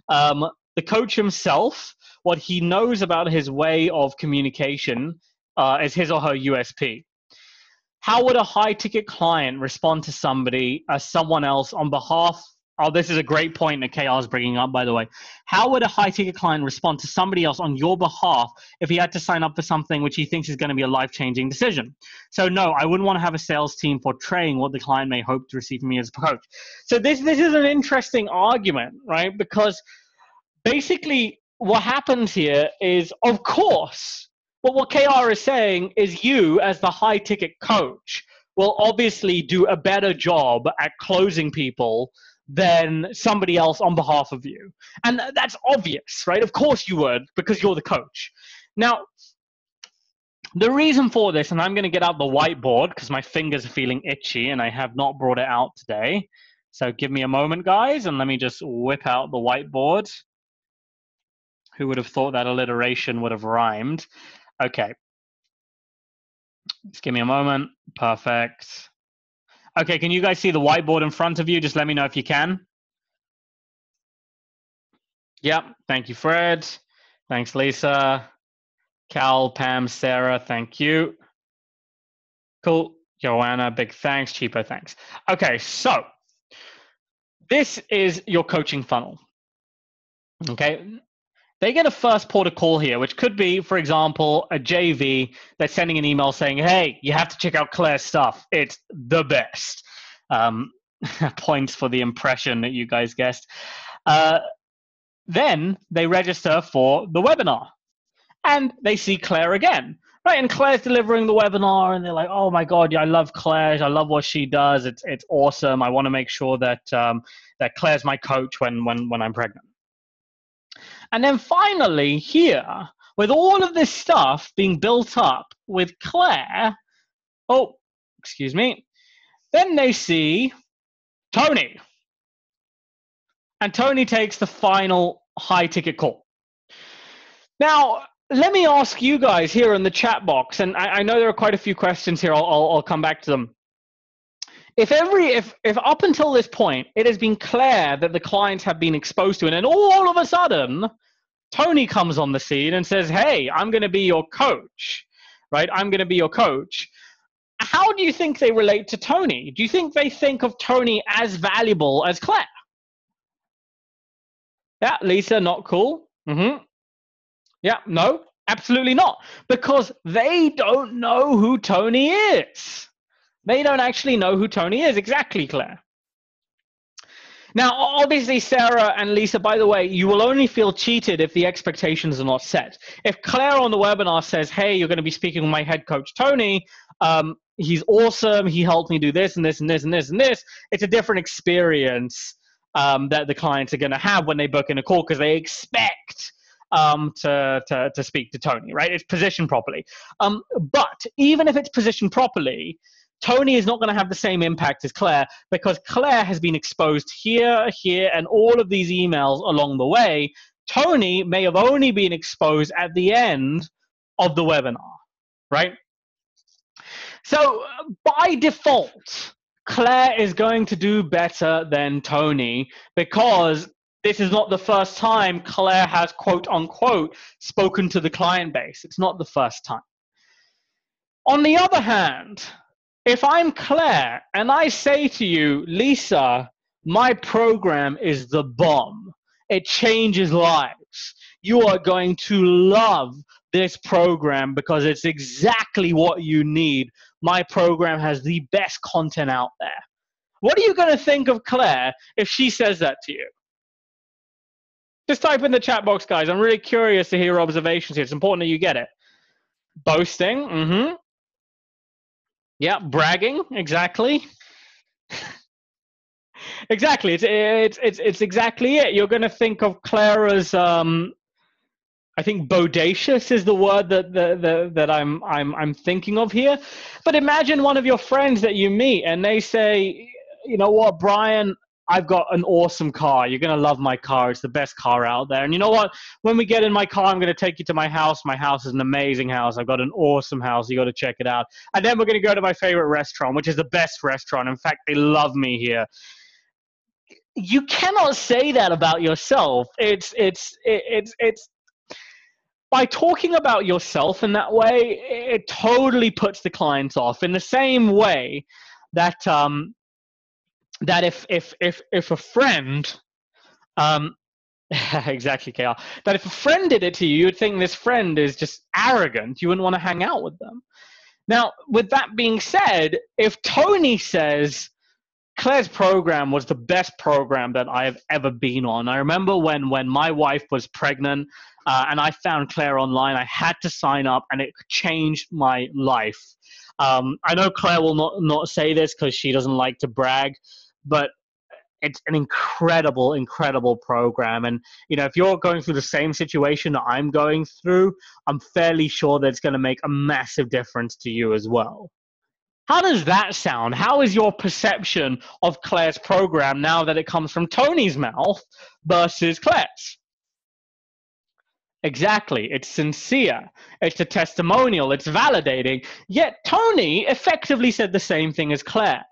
The coach himself, what he knows about his way of communication is his or her USP. How would a high-ticket client respond to someone else on behalf? Oh, this is a great point that KR is bringing up, by the way. How would a high-ticket client respond to somebody else on your behalf if he had to sign up for something which he thinks is going to be a life-changing decision? So no, I wouldn't want to have a sales team portraying what the client may hope to receive from me as a coach. So this is an interesting argument, right? Because basically what happens here is, of course, what KR is saying is you as the high-ticket coach will obviously do a better job at closing people than somebody else on behalf of you. And that's obvious, right? Of course you would, because you're the coach. Now, the reason for this, and I'm going to get out the whiteboard because my fingers are feeling itchy and I have not brought it out today. So give me a moment, guys, and let me just whip out the whiteboard. Who would have thought that alliteration would have rhymed? Okay. Just give me a moment. Perfect. Okay, can you guys see the whiteboard in front of you? Just let me know if you can. Yep, thank you, Fred. Thanks, Lisa. Cal, Pam, Sarah, thank you. Cool. Joanna, big thanks. Cheapo, thanks. Okay, so this is your coaching funnel. Okay. They get a first port of call here, which could be, for example, a JV that's sending an email saying, hey, you have to check out Claire's stuff. It's the best. Points for the impression that you guys guessed. Then they register for the webinar. And they see Claire again. Right, and Claire's delivering the webinar, and they're like, oh, my God, yeah, I love Claire. I love what she does. It's awesome. I want to make sure that, that Claire's my coach when I'm pregnant. And then finally here, with all of this stuff being built up with Claire, oh, excuse me, then they see Tony. And Tony takes the final high-ticket call. Now, let me ask you guys here in the chat box, and I know there are quite a few questions here. I'll come back to them. If up until this point it has been Claire that the clients have been exposed to, and then all of a sudden Tony comes on the scene and says, hey, I'm going to be your coach, right? I'm going to be your coach. How do you think they relate to Tony? Do you think they think of Tony as valuable as Claire? Yeah, Lisa, not cool. Yeah, no, absolutely not. Because they don't know who Tony is. They don't actually know who Tony is. Exactly, Claire. Now, obviously, Sarah and Lisa, by the way, you will only feel cheated if the expectations are not set. If Claire on the webinar says, hey, you're going to be speaking with my head coach, Tony, he's awesome, he helped me do this and this and this and this and this, it's a different experience that the clients are going to have when they book in a call because they expect to speak to Tony, right? It's positioned properly. But even if it's positioned properly, Tony is not going to have the same impact as Claire because Claire has been exposed here, and all of these emails along the way. Tony may have only been exposed at the end of the webinar, right? So by default, Claire is going to do better than Tony because this is not the first time Claire has, quote unquote, spoken to the client base. It's not the first time. On the other hand, if I'm Claire and I say to you, Lisa, my program is the bomb. It changes lives. You are going to love this program because it's exactly what you need. My program has the best content out there. What are you going to think of Claire if she says that to you? Just type in the chat box, guys. I'm really curious to hear your observations here. It's important that you get it. Boasting. Yeah, bragging, exactly. Exactly, it's exactly it. You're going to think of Claire as I think bodacious is the word that I'm thinking of here. But imagine one of your friends that you meet and they say, you know what, Brian, I've got an awesome car. You're going to love my car. It's the best car out there. And you know what? When we get in my car, I'm going to take you to my house. My house is an amazing house. I've got an awesome house. You got to check it out. And then we're going to go to my favorite restaurant, which is the best restaurant. In fact, they love me here. You cannot say that about yourself. It's by talking about yourself in that way, it totally puts the clients off. In the same way that that if a friend exactly, KR, that if a friend did it to you, you'd think this friend is just arrogant. You wouldn't want to hang out with them. Now, with that being said, if Tony says Claire's program was the best program that I have ever been on. I remember when my wife was pregnant and I found Claire online, I had to sign up and it changed my life. I know Claire will not say this because she doesn't like to brag, but it's an incredible, incredible program. And, you know, if you're going through the same situation that I'm going through, I'm fairly sure that it's going to make a massive difference to you as well. How does that sound? How is your perception of Claire's program now that it comes from Tony's mouth versus Claire's? Exactly. It's sincere. It's a testimonial. It's validating. Yet Tony effectively said the same thing as Claire.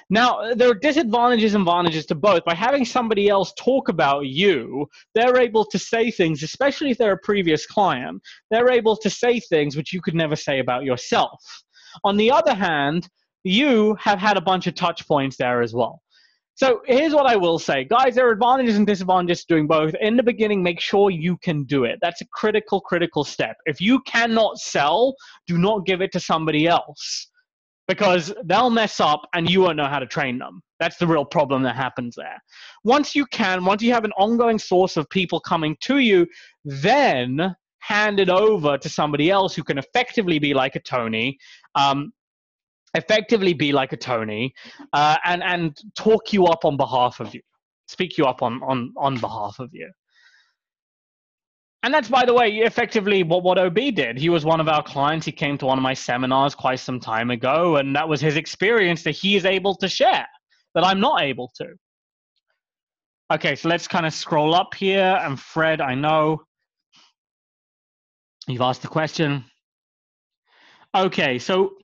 Now, there are disadvantages and advantages to both. By having somebody else talk about you, they're able to say things, especially if they're a previous client, they're able to say things which you could never say about yourself. On the other hand, you have had a bunch of touch points there as well. So here's what I will say. Guys, there are advantages and disadvantages to doing both. In the beginning, make sure you can do it. That's a critical, critical step. If you cannot sell, do not give it to somebody else because they'll mess up and you won't know how to train them. That's the real problem that happens there. Once you have an ongoing source of people coming to you, then hand it over to somebody else who can effectively be like a Tony, and talk you up on behalf of you, speak you up on behalf of you. And that's, by the way, effectively what OB did. He was one of our clients. He came to one of my seminars quite some time ago, and that was his experience that he is able to share that I'm not able to. Okay, so let's kind of scroll up here. And Fred, I know you've asked the question. Okay, so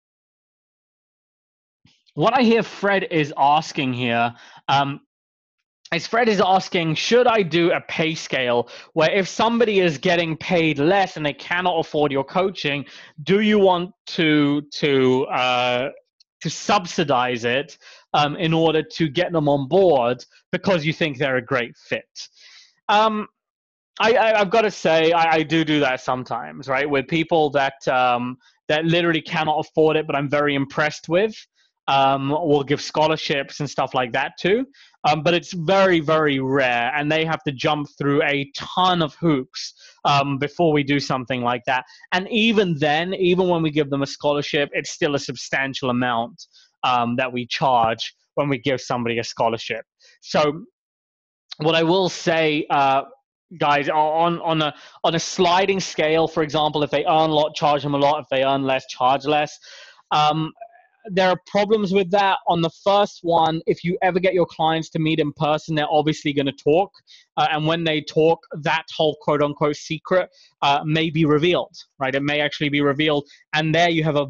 what I hear Fred is asking here is Fred is asking, should I do a pay scale where if somebody is getting paid less and they cannot afford your coaching, do you want to subsidize it in order to get them on board because you think they're a great fit? I've got to say, I do that sometimes, right? With people that literally cannot afford it, but I'm very impressed with. We'll give scholarships and stuff like that too. But it's very, very rare, and they have to jump through a ton of hoops before we do something like that. And even then, even when we give them a scholarship, it's still a substantial amount that we charge when we give somebody a scholarship. So what I will say, guys, on a sliding scale, for example, if they earn a lot, charge them a lot. If they earn less, charge less. There are problems with that. On the first one, if you ever get your clients to meet in person, they're obviously going to talk. And when they talk, that whole quote unquote secret may be revealed, right? It may actually be revealed. And there you have a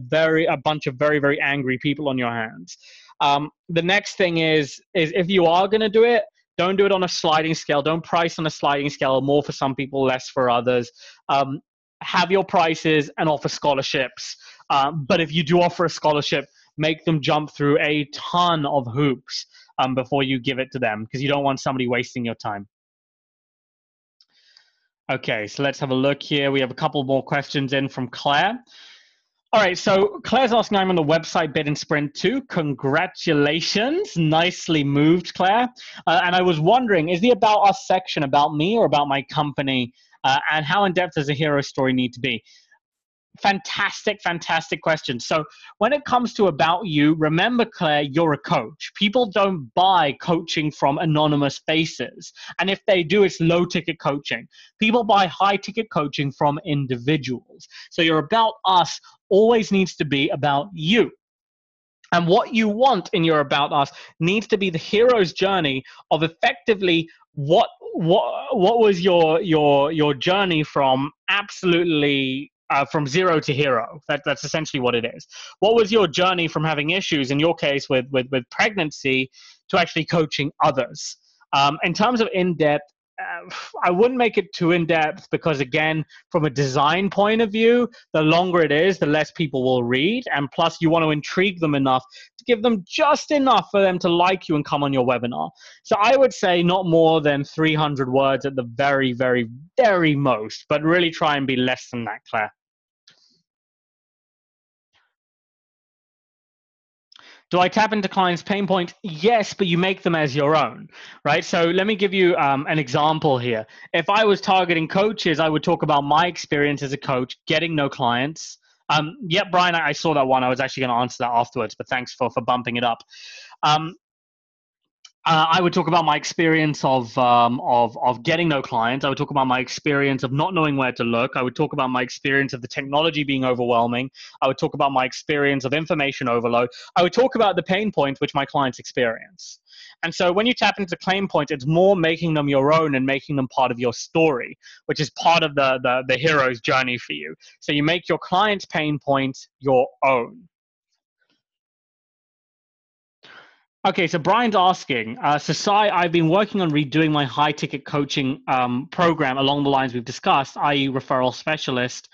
bunch of very, very angry people on your hands. The next thing is if you are going to do it, don't do it on a sliding scale. Don't price on a sliding scale, more for some people, less for others. Have your prices and offer scholarships. But if you do offer a scholarship, make them jump through a ton of hoops before you give it to them, because you don't want somebody wasting your time. Okay, so let's have a look here. We have a couple more questions in from Claire. All right, so Claire's asking, I'm on the website Bid and Sprint 2. Congratulations. Nicely moved, Claire. And I was wondering, is the About Us section about me or about my company? And how in-depth does a hero story need to be? Fantastic, fantastic question. So when it comes to about you, remember, Claire, you're a coach. People don't buy coaching from anonymous faces. And if they do, it's low ticket coaching. People buy high ticket coaching from individuals. So your about us always needs to be about you. And what you want in your about us needs to be the hero's journey of effectively what was your journey from absolutely from zero to hero. That's essentially what it is. What was your journey from having issues, in your case with pregnancy, to actually coaching others? In terms of in-depth, I wouldn't make it too in-depth because, again, from a design point of view, the longer it is, the less people will read. And plus, you want to intrigue them enough to give them just enough for them to like you and come on your webinar. So I would say not more than 300 words at the very, very, very most, but really try and be less than that, Claire. Do I tap into clients' pain points? Yes, but you make them as your own, right? So let me give you an example here. If I was targeting coaches, I would talk about my experience as a coach, getting no clients. Yeah, Brian, I saw that one. I was actually going to answer that afterwards, but thanks for bumping it up. I would talk about my experience of getting no clients. I would talk about my experience of not knowing where to look. I would talk about my experience of the technology being overwhelming. I would talk about my experience of information overload. I would talk about the pain points which my clients experience. And so when you tap into claim points, it's more making them your own and making them part of your story, which is part of the hero's journey for you. So you make your clients' pain points your own. Okay, so Brian's asking, Sai, I've been working on redoing my high-ticket coaching program along the lines we've discussed, i.e. referral specialist,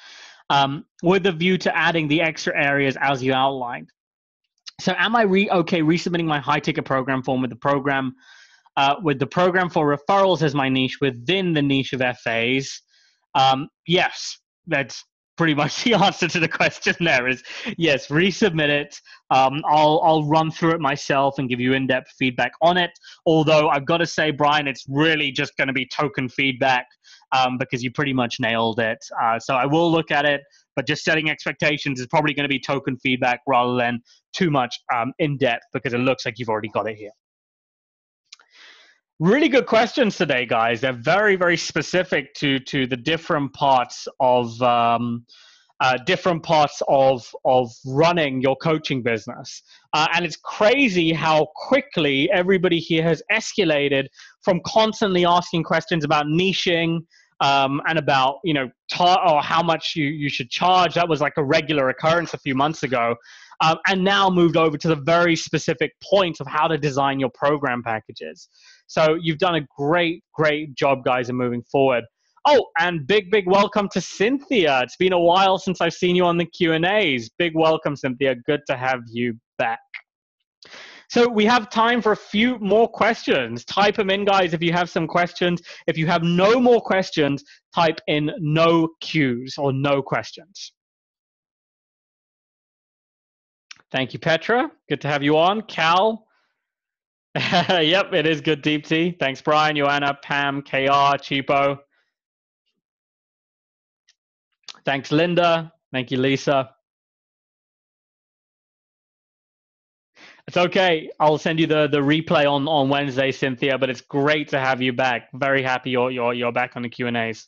with a view to adding the extra areas as you outlined. So am I resubmitting my high-ticket program form with the program for referrals as my niche within the niche of FAs? Yes, that's pretty much the answer to the question there is yes, resubmit it. I'll run through it myself and give you in-depth feedback on it. Although I've got to say, Brian, it's really just going to be token feedback because you pretty much nailed it. So I will look at it, but just setting expectations is probably going to be token feedback rather than too much in-depth because it looks like you've already got it here. Really good questions today, guys. They're very, very specific to the different parts of running your coaching business. And it's crazy how quickly everybody here has escalated from constantly asking questions about niching and about or how much you should charge. That was like a regular occurrence a few months ago. And now moved over to the very specific points of how to design your program packages. So you've done a great, great job, guys, in moving forward. Oh, and big welcome to Cynthia. It's been a while since I've seen you on the Q&As. Big welcome, Cynthia. Good to have you back. So we have time for a few more questions. Type them in, guys, if you have some questions. If you have no more questions, type in no Qs or no questions. Thank you, Petra. Good to have you on. Cal. Yep, it is good, Deepti. Thanks, Brian, Joanna, Pam, KR, Cheapo. Thanks, Linda. Thank you, Lisa. It's okay. I'll send you the replay on Wednesday, Cynthia, but it's great to have you back. Very happy you're back on the Q&As.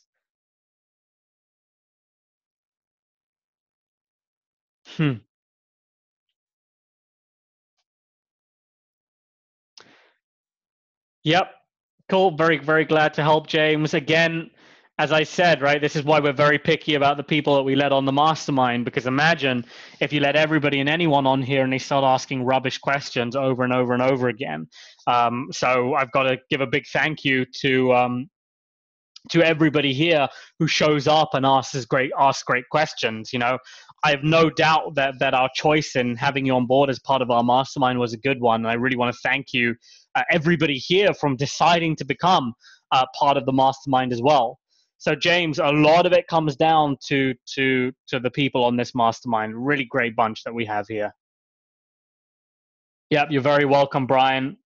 Yep. Cool. Very, very glad to help, James. Again, as I said, right, this is why we're very picky about the people that we let on the mastermind, because imagine if you let everybody and anyone on here and they start asking rubbish questions over and over and over again. So I've got to give a big thank you to everybody here who shows up and asks great questions. I have no doubt that our choice in having you on board as part of our mastermind was a good one. And I really want to thank you, everybody here, from deciding to become part of the mastermind as well. So James, a lot of it comes down to the people on this mastermind. Really great bunch that we have here. Yep, you're very welcome, Brian.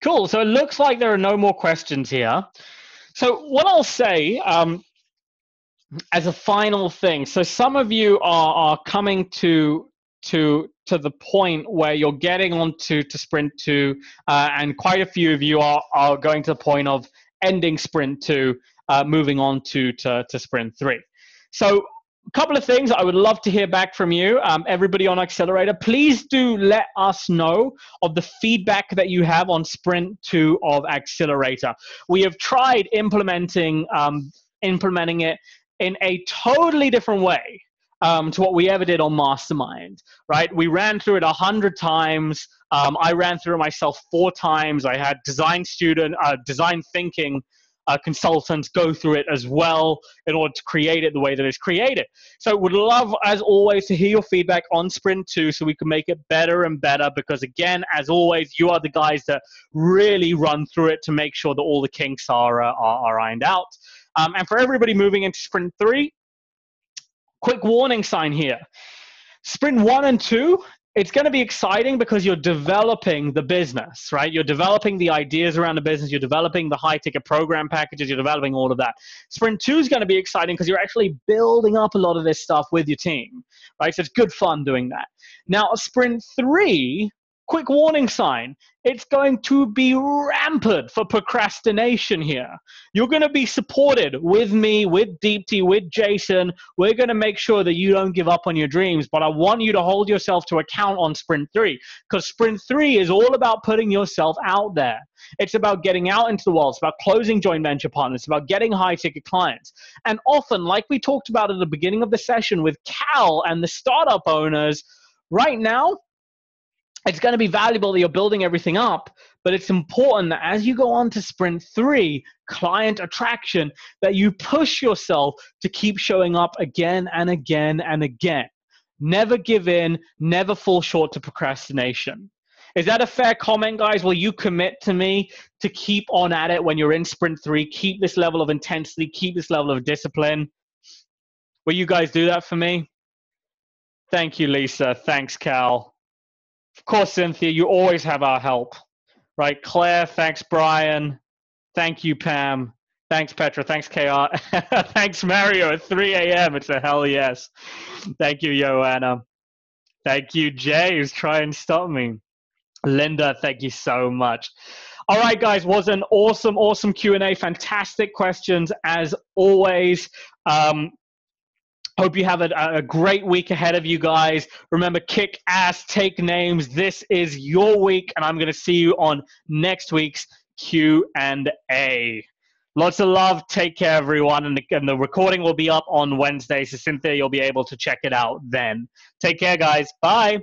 Cool. So it looks like there are no more questions here. So what I'll say, as a final thing, so some of you are coming to the point where you're getting on to sprint 2, and quite a few of you are going to the point of ending sprint 2, moving on to sprint 3. So a couple of things I would love to hear back from you, everybody on Accelerator. Please do let us know of the feedback that you have on sprint 2 of Accelerator. We have tried implementing it in a totally different way to what we ever did on Mastermind, right? We ran through it 100 times. I ran through it myself 4 times. I had design thinking consultants go through it as well in order to create it the way that it's created. So would love, as always, to hear your feedback on Sprint 2 so we can make it better and better, because again, as always, you are the guys that really run through it to make sure that all the kinks are ironed out. And for everybody moving into Sprint 3, quick warning sign here. Sprint 1 and 2, it's going to be exciting because you're developing the business, right? You're developing the ideas around the business. You're developing the high-ticket program packages. You're developing all of that. Sprint 2 is going to be exciting because you're actually building up a lot of this stuff with your team, right? So it's good fun doing that. Now, Sprint 3, quick warning sign, it's going to be rampant for procrastination here. You're going to be supported with me, with Deepti, with Jason. We're going to make sure that you don't give up on your dreams, but I want you to hold yourself to account on Sprint 3, because Sprint 3 is all about putting yourself out there. It's about getting out into the world. It's about closing joint venture partners. It's about getting high-ticket clients. And often, like we talked about at the beginning of the session with Cal and the startup owners, right now, it's going to be valuable that you're building everything up, but it's important that as you go on to Sprint 3, client attraction, that you push yourself to keep showing up again and again and again. Never give in, never fall short to procrastination. Is that a fair comment, guys? Will you commit to me to keep on at it when you're in Sprint 3, keep this level of intensity, keep this level of discipline? Will you guys do that for me? Thank you, Lisa. Thanks, Cal. Of course, Cynthia, you always have our help, right? Claire, thanks, Brian. Thank you, Pam. Thanks, Petra. Thanks, KR. Thanks, Mario, at 3 a.m. It's a hell yes. Thank you, Joanna. Thank you, Jay, who's trying to stop me. Linda, thank you so much. All right, guys, was an awesome, awesome Q&A. Fantastic questions, as always. Hope you have a great week ahead of you guys. Remember, kick ass, take names. This is your week, and I'm going to see you on next week's Q&A. Lots of love. Take care, everyone. And the recording will be up on Wednesday, so Cynthia, you'll be able to check it out then. Take care, guys. Bye.